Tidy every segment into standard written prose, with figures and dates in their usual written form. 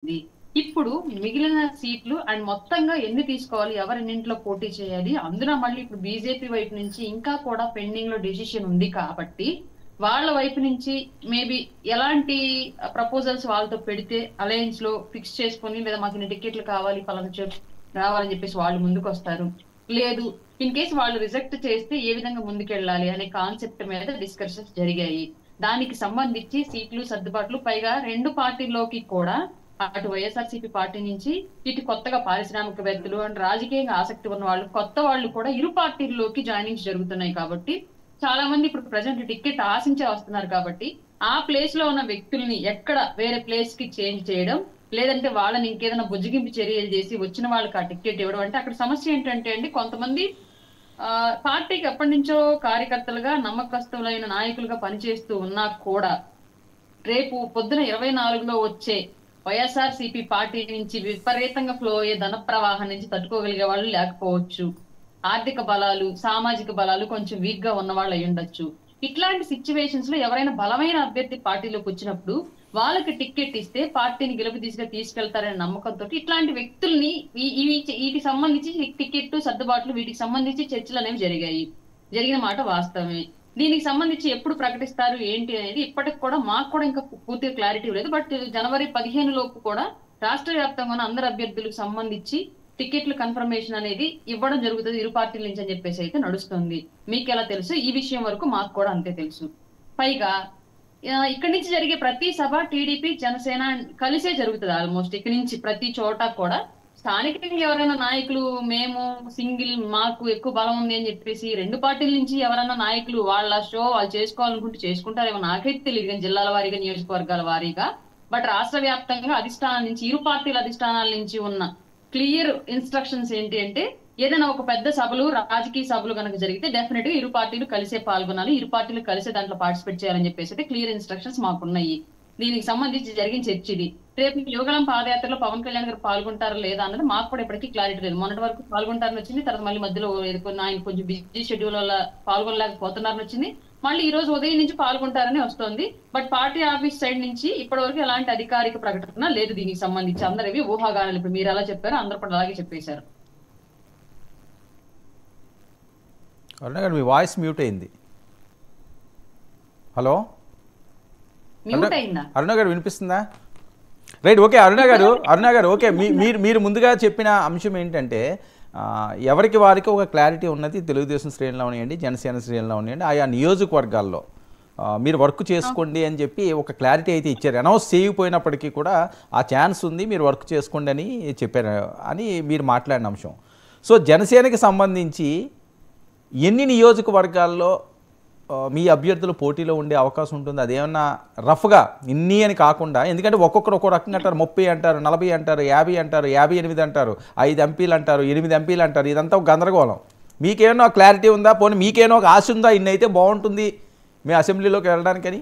ఉంది. ఇప్పుడు మిగిలిన సీట్లు అండ్ మొత్తంగా ఎన్ని తీసుకోవాలి, ఎవరెన్నింటిలో పోటీ చేయాలి, అందులో మళ్ళీ ఇప్పుడు బీజేపీ వైపు నుంచి ఇంకా కూడా పెండింగ్ లో డెసిషన్ ఉంది కాబట్టి వాళ్ళ వైపు నుంచి మేబీ ఎలాంటి ప్రపోజల్స్ వాళ్ళతో పెడితే అలయన్స్ లో ఫిక్స్ చేసుకొని, లేదా మాకు ఇన్ని టికెట్లు కావాలి పలానా రావాలని చెప్పేసి వాళ్ళు ముందుకు వస్తారు. లేదు ఇన్ కేసు వాళ్ళు రిజెక్ట్ చేస్తే ఏ విధంగా ముందుకెళ్ళాలి అనే కాన్సెప్ట్ మీద డిస్కషన్స్ జరిగాయి. దానికి సంబంధించి సీట్లు సర్దుబాట్లు, పైగా రెండు పార్టీల్లోకి కూడా అటు వైఎస్ఆర్సీపీ పార్టీ నుంచి ఇటు కొత్తగా పారిశ్రామికవేత్తలు అండ్ రాజకీయంగా ఆసక్తి ఉన్న వాళ్ళు, కొత్త వాళ్ళు కూడా ఇరు పార్టీల్లోకి జాయినింగ్స్ జరుగుతున్నాయి. కాబట్టి చాలా మంది ఇప్పుడు ప్రజెంట్ టికెట్ ఆశించే వస్తున్నారు. కాబట్టి ఆ ప్లేస్ లో ఉన్న వ్యక్తుల్ని ఎక్కడ వేరే ప్లేస్ కి చేంజ్ చేయడం, లేదంటే వాళ్ళని ఇంకేదైనా బుజ్జగింపు చర్యలు చేసి వచ్చిన వాళ్ళకి ఆ టికెట్ ఇవ్వడం. అంటే అక్కడ సమస్య ఏంటంటే అండి, కొంతమంది పార్టీకి ఎప్పటి నుంచో కార్యకర్తలుగా నమ్మకస్తులైన నాయకులుగా పనిచేస్తూ ఉన్నా కూడా రేపు పొద్దున 24లో వచ్చే వైఎస్ఆర్సీపీ పార్టీ నుంచి విపరీతంగా ఫ్లో అయ్యే ధన ప్రవాహం నుంచి తట్టుకోగలిగే వాళ్ళు లేకపోవచ్చు. ఆర్థిక బలాలు, సామాజిక బలాలు కొంచెం వీక్ గా ఉన్న వాళ్ళు అయి ఉండొచ్చు. ఇట్లాంటి సిచ్యువేషన్స్ లో ఎవరైనా బలమైన అభ్యర్థి పార్టీలోకి వచ్చినప్పుడు వాళ్ళకి టికెట్ ఇస్తే పార్టీని గెలుపు దిశగా తీసుకెళ్తారనే నమ్మకంతో ఇట్లాంటి వ్యక్తుల్ని వీటికి సంబంధించి టికెట్ సర్దుబాట్లు, వీటికి సంబంధించి చర్చలు అనేవి జరిగిన మాట వాస్తవమే. దీనికి సంబంధించి ఎప్పుడు ప్రకటిస్తారు ఏంటి అనేది ఇప్పటికి కూడా మాకు కూడా ఇంకా పూర్తిగా క్లారిటీ లేదు. బట్ జనవరి 15 లోపు కూడా రాష్ట్ర వ్యాప్తంగా ఉన్న అందరు అభ్యర్థులకు సంబంధించి టికెట్లు కన్ఫర్మేషన్ అనేది ఇవ్వడం జరుగుతుంది ఇరు పార్టీల నుంచి అని చెప్పేసి అయితే నడుస్తుంది. మీకు ఎలా తెలుసు? ఈ విషయం వరకు మాకు కూడా అంతే తెలుసు. పైగా ఇక్కడి నుంచి జరిగే ప్రతి సభ టీడీపీ జనసేన కలిసే జరుగుతుంది. ఆల్మోస్ట్ ఇక్కడి నుంచి ప్రతి చోట కూడా స్థానికంగా ఎవరైనా నాయకులు మేము సింగిల్ మాకు ఎక్కువ బలం ఉంది అని చెప్పేసి రెండు పార్టీల నుంచి ఎవరైనా నాయకులు వాళ్ళ షో వాళ్ళు చేసుకోవాలనుకుంటే చేసుకుంటారేమో నాకైతే తెలియదు, కానీ జిల్లాల వారీగా నియోజకవర్గాల వారీగా. బట్ రాష్ట్ర వ్యాప్తంగా అధిష్టానం నుంచి ఇరు పార్టీల అధిష్టానాల నుంచి ఉన్న క్లియర్ ఇన్స్ట్రక్షన్స్ ఏంటి అంటే, ఏదైనా ఒక పెద్ద సభలు, రాజకీయ సభలు కనుక జరిగితే డెఫినెట్ గా ఇరు పార్టీలు కలిసే పాల్గొనాలి, ఇరు పార్టీలు కలిసే దాంట్లో పార్టిసిపేట్ చేయాలని చెప్పేసి అయితే క్లియర్ ఇన్స్ట్రక్షన్స్ మాకున్నాయి. దీనికి సంబంధించి జరిగిన చర్చ ఇది. రేపు యువగళం పాదయాత్రలో పవన్ కళ్యాణ్ గారు పాల్గొంటారా లేదా అన్నది మాకు కూడా ఇప్పటికీ క్లారిటీ లేదు. మొన్నటి వరకు పాల్గొంటారని వచ్చింది, తర్వాత మళ్ళీ మధ్యలో ఆయన కొంచెం బిజీ షెడ్యూల్ వల్ల పాల్గొనలేకపోతున్నారని వచ్చింది. మళ్ళీ ఈ రోజు ఉదయం నుంచి పాల్గొంటారని వస్తోంది. బట్ పార్టీ ఆఫీస్ సైడ్ నుంచి ఇప్పటి వరకు ఎలాంటి అధికారిక ప్రకటన లేదు దీనికి సంబంధించి. అందరు ఇవి ఊహాగానాలు. ఇప్పుడు మీరు ఎలా చెప్పారో అందరూ కూడా అలాగే చెప్పేశారు. అరుణ గారు మీ వాయిస్ మ్యూట్ అయింది. హలో మ్యూట్ అయిందా? అరుణ గారు వినిపిస్తుందా? Right, okay. అరుణ గారు ఓకే. మీరు ముందుగా చెప్పిన అంశం ఏంటంటే ఎవరికి వారికి ఒక క్లారిటీ ఉన్నది. తెలుగుదేశం శ్రేణులు ఉన్నాయండి, జనసేన శ్రేణులు ఉన్నాయండి, ఆయా నియోజకవర్గాల్లో మీరు వర్క్ చేసుకోండి అని చెప్పి ఒక క్లారిటీ అయితే ఇచ్చారు. అనౌన్స్ చేయకపోయినప్పటికీ కూడా ఆ ఛాన్స్ ఉంది, మీరు వర్క్ చేసుకోండి అని చెప్పారు అని మీరు మాట్లాడిన అంశం. సో జనసేనకి సంబంధించి ఎన్ని నియోజకవర్గాల్లో మీ అభ్యర్థులు పోటీలో ఉండే అవకాశం ఉంటుంది? అదేమన్నా రఫ్గా ఇన్ని అని కాకుండా, ఎందుకంటే ఒక్కొక్కరు ఒక్కో రకంగా అంటారు. 30 అంటారు, 40 అంటారు, 50 అంటారు, 58 అంటారు, 5 ఎంపీలు అంటారు, 8 ఎంపీలు అంటారు. ఇదంతా ఒక గందరగోళం. మీకేమో క్లారిటీ ఉందా? పోనీ మీకేమో ఒక ఆశ ఉందా ఇన్ని అయితే బాగుంటుంది మీ అసెంబ్లీలోకి వెళ్ళడానికని?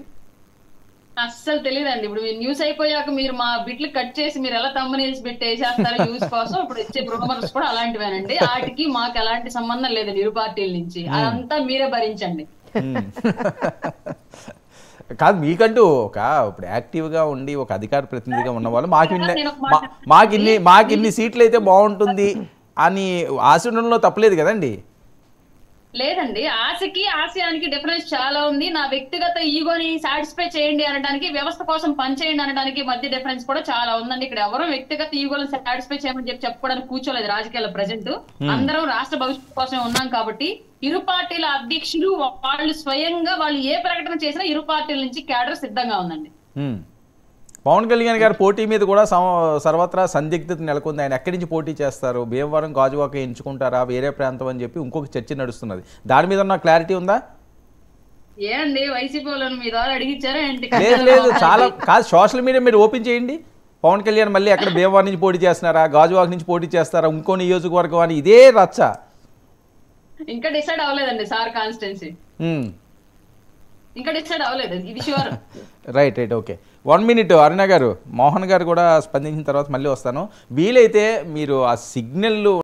అస్సలు తెలియదండి. ఇప్పుడు మీరు న్యూస్ అయిపోయాక మీరు మా బిట్లు కట్ చేసి మీరు ఎలా తమ్మునీల్స్ పెట్టేసేస్తారు న్యూస్ కోసం. ఇప్పుడు వచ్చే రూమర్స్ కూడా అలాంటివేనండి. వాటికి మాకు ఎలాంటి సంబంధం లేదు ఇరు పార్టీల నుంచి. అదంతా మీరే భరించండి. కాదు, మీకంటూ ఇప్పుడు యాక్టివ్గా ఉండి ఒక అధికార ప్రతినిధిగా ఉన్న వాళ్ళు మాకిన్ని సీట్లు అయితే బాగుంటుంది అని ఆశ ఉండడంలో తప్పలేదు కదండి. లేదండి, ఆశకి ఆశయానికి డిఫరెన్స్ చాలా ఉంది. నా వ్యక్తిగత ఈగోని సాటిస్ఫై చేయండి అనడానికి, వ్యవస్థ కోసం పనిచేయండి అనడానికి మధ్య డిఫరెన్స్ కూడా చాలా ఉందండి. ఇక్కడ ఎవరో వ్యక్తిగత ఈగోని సాటిస్ఫై చేయమని చెప్పుకోవడానికి కూర్చోలేదు రాజకీయాల. ప్రజెంట్ అందరం రాష్ట్ర భవిష్యత్తు కోసమే ఉన్నాం. కాబట్టి ఇరు పార్టీల అధ్యక్షులు వాళ్ళు స్వయంగా వాళ్ళు ఏ ప్రకటన చేసినా ఇరు పార్టీల నుంచి క్యాడర్ సిద్ధంగా ఉందండి. పవన్ కళ్యాణ్ గారి పోటీ మీద కూడా సర్వత్రా సందిగ్ధత నెలకొంది. ఆయన ఎక్కడి నుంచి పోటీ చేస్తారు? భీమవరం, గాజువాక ఎంచుకుంటారా, వేరే ప్రాంతం అని చెప్పి ఇంకొక చర్చ నడుస్తున్నది. దాని మీద నాకు క్లారిటీ ఉందా? ఏనండి, వైసీపీ వాళ్ళని మీ ద్వారా అడిగించారా ఏంటి? లేదు, చాలా కాదు. సోషల్ మీడియా మీరు ఓపెన్ చేయండి. పవన్ కళ్యాణ్ మళ్ళీ ఎక్కడ భీమవరం నుంచి పోటీ చేస్తున్నారా, గాజువాక నుంచి పోటీ చేస్తారా, ఇంకో నియోజకవర్గం అని ఇదే రచ్చ. ఇంకా డిసైడ్ అవ్వలేదండి సార్ కాన్స్టిట్యున్సీ. ఇంకా డిసైడ్ అవ్వలేదు, ఇది షూర్. Right, okay. 1 minute అరుణ గారు, మోహన్ గారు కూడా స్పందించిన తర్వాత మళ్ళీ వస్తాను. వీలైతే మీరు ఆ సిగ్నల్